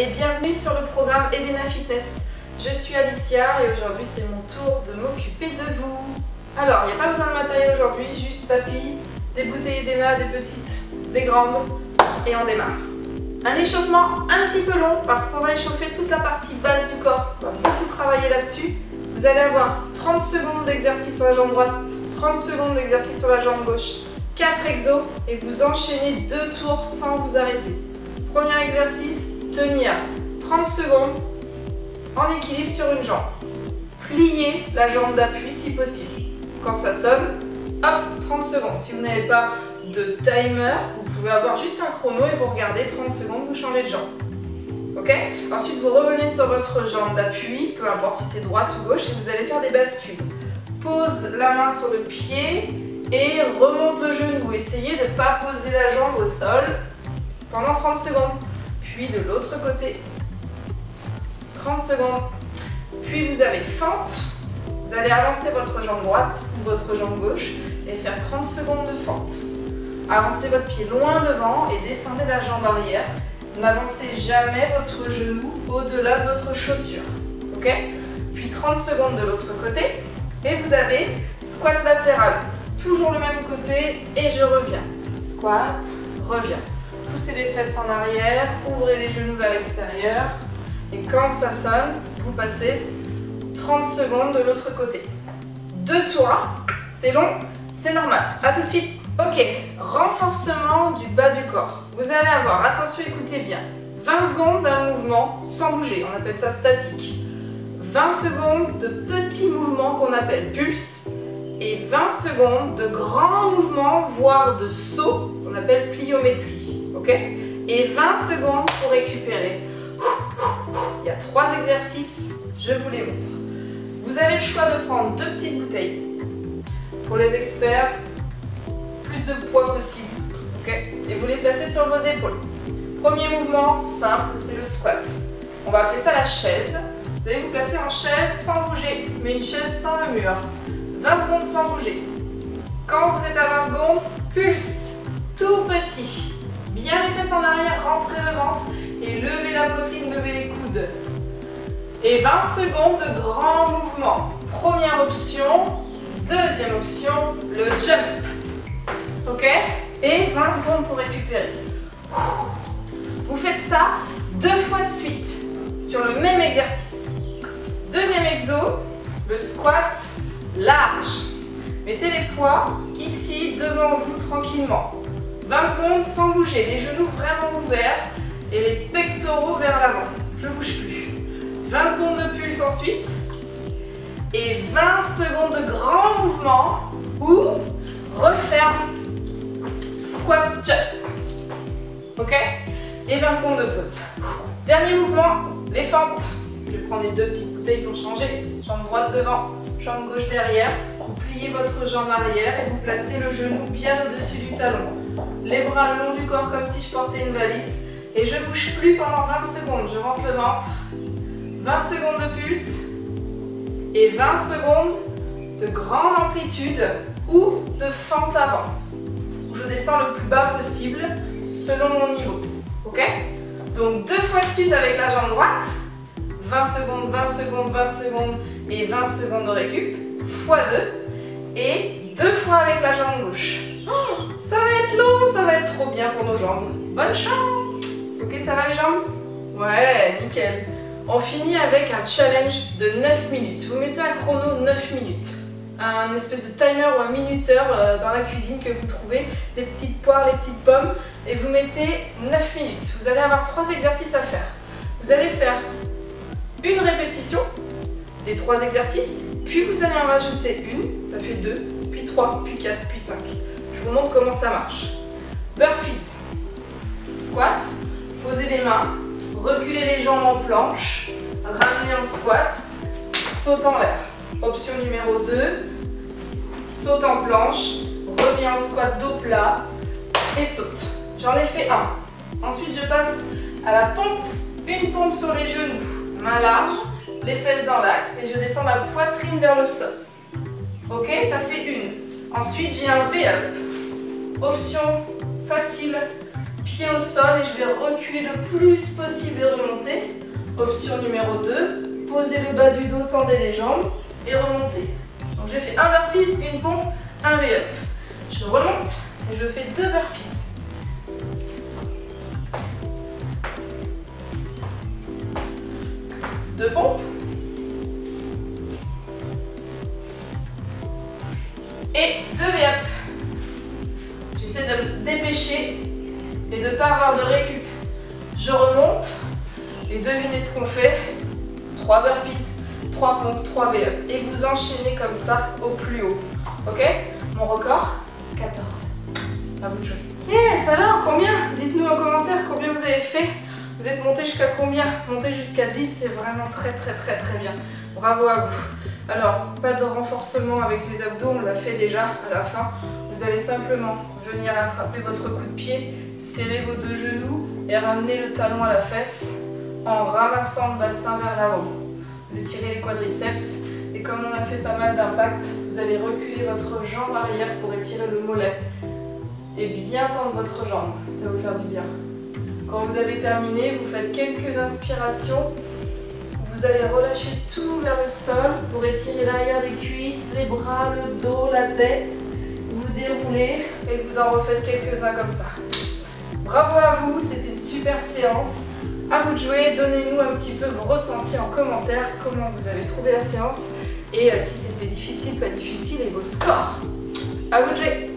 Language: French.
et bienvenue sur le programme Edena Fitness. Je suis Alicia et aujourd'hui c'est mon tour de m'occuper de vous. Alors, il n'y a pas besoin de matériel aujourd'hui, juste tapis, des bouteilles Edena, des petites, des grandes et on démarre. Un échauffement un petit peu long parce qu'on va échauffer toute la partie basse du corps. On va beaucoup travailler là-dessus. Vous allez avoir 30 secondes d'exercice sur la jambe droite, 30 secondes d'exercice sur la jambe gauche, 4 exos et vous enchaînez 2 tours sans vous arrêter. Premier exercice, tenir 30 secondes en équilibre sur une jambe. Pliez la jambe d'appui si possible. Quand ça sonne, hop, 30 secondes. Si vous n'avez pas de timer, vous pouvez avoir juste un chrono et vous regardez 30 secondes, vous changez de jambe. Ok? Ensuite, vous revenez sur votre jambe d'appui, peu importe si c'est droite ou gauche, et vous allez faire des bascules. Pose la main sur le pied et remonte le genou. Essayez de ne pas poser la jambe au sol pendant 30 secondes. Puis de l'autre côté, 30 secondes. Puis vous avez fente. Vous allez avancer votre jambe droite ou votre jambe gauche et faire 30 secondes de fente. Avancez votre pied loin devant et descendez la jambe arrière. N'avancez jamais votre genou au-delà de votre chaussure. Ok? Puis 30 secondes de l'autre côté. Et vous avez squat latéral. Toujours le même côté et je reviens. Squat, reviens. Poussez les fesses en arrière, ouvrez les genoux vers l'extérieur. Et quand ça sonne, vous passez 30 secondes de l'autre côté. 2 tours, c'est long, c'est normal. A tout de suite. Ok, renforcement du bas du corps. Vous allez avoir, attention, écoutez bien, 20 secondes d'un mouvement sans bouger, on appelle ça statique. 20 secondes de petits mouvements qu'on appelle pulse. Et 20 secondes de grands mouvements, voire de sauts, qu'on appelle pliométrie. Ok? Et 20 secondes pour récupérer. Il y a 3 exercices, je vous les montre. Vous avez le choix de prendre 2 petites bouteilles. Pour les experts, plus de poids possible. Okay. Et vous les placez sur vos épaules. Premier mouvement simple, c'est le squat. On va appeler ça la chaise. Vous allez vous placer en chaise sans bouger, mais une chaise sans le mur. 20 secondes sans bouger. Quand vous êtes à 20 secondes, pulse, tout petit. Bien les fesses en arrière, rentrez le ventre et levez la poitrine, levez les coudes. Et 20 secondes de grands mouvements. Première option. Deuxième option, le jump. Ok? Et 20 secondes pour récupérer. Vous faites ça 2 fois de suite sur le même exercice. Deuxième exo, le squat large. Mettez les poids ici devant vous tranquillement. 20 secondes sans bouger, les genoux vraiment ouverts et les pectoraux vers l'avant. Je ne bouge plus. 20 secondes de pulse ensuite. Et 20 secondes de grands mouvements ou referme, squat, jump. Ok? Et 20 secondes de pause. Dernier mouvement, les fentes. Je vais prendre les 2 petites bouteilles pour changer. Jambe droite devant, jambe gauche derrière. Vous pliez votre jambe arrière et vous placez le genou bien au-dessus du talon. Les bras le long du corps comme si je portais une valise. Et je ne bouge plus pendant 20 secondes. Je rentre le ventre. 20 secondes de pulse. Et 20 secondes de grande amplitude ou de fente avant. Je descends le plus bas possible selon mon niveau. Ok? Donc 2 fois de suite avec la jambe droite. 20 secondes, 20 secondes, 20 secondes et 20 secondes de récup. Fois 2. Et 2 fois avec la jambe gauche. Oh, ça va être long, ça va être trop bien pour nos jambes. Bonne chance! Ok, ça va les jambes? Ouais, nickel. On finit avec un challenge de 9 minutes. Vous mettez un chrono 9 minutes. Un espèce de timer ou un minuteur dans la cuisine que vous trouvez. Les petites poires, les petites pommes. Et vous mettez 9 minutes. Vous allez avoir 3 exercices à faire. Vous allez faire une répétition des 3 exercices. Puis vous allez en rajouter une. Ça fait 2, puis 3, puis 4, puis 5. Je vous montre comment ça marche. Burpees. Squat. Posez les mains. Reculez les jambes en planche, ramenez en squat, saute en l'air. Option numéro 2, saute en planche, reviens en squat dos plat et saute. J'en ai fait un. Ensuite, je passe à la pompe, une pompe sur les genoux, main large, les fesses dans l'axe et je descends la poitrine vers le sol. Ok, ça fait une. Ensuite, j'ai un V-up. Option facile, pied au sol et je vais reculer le plus possible et remonter. Option numéro 2, posez le bas du dos, tendez les jambes et remontez. Donc j'ai fait un burpees, une pompe, un V-up. Je remonte et je fais 2 burpees. 2 pompes. Et 2 V-up. J'essaie de me dépêcher et de ne pas avoir de récup. Je remonte et devinez ce qu'on fait. 3 burpees, 3 pompes, 3 V-up. Et vous enchaînez comme ça au plus haut. Ok? Mon record, 14. À vous de jouer. Yes, alors combien? Dites-nous en commentaire combien vous avez fait. Vous êtes monté jusqu'à combien? Monter jusqu'à 10, c'est vraiment très bien. Bravo à vous. Alors, pas de renforcement avec les abdos, on l'a fait déjà à la fin. Vous allez simplement venir attraper votre coup de pied, serrer vos 2 genoux et ramener le talon à la fesse en ramassant le bassin vers l'avant. Vous étirez les quadriceps et comme on a fait pas mal d'impact, vous allez reculer votre jambe arrière pour étirer le mollet et bien tendre votre jambe, ça va vous faire du bien. Quand vous avez terminé, vous faites quelques inspirations. Vous allez relâcher tout vers le sol pour étirer l'arrière des cuisses, les bras, le dos, la tête. Vous déroulez et vous en refaites quelques-uns comme ça. Bravo à vous, c'était une super séance. À vous de jouer, donnez-nous un petit peu vos ressentis en commentaire, comment vous avez trouvé la séance et si c'était difficile, pas difficile et vos scores. À vous de jouer.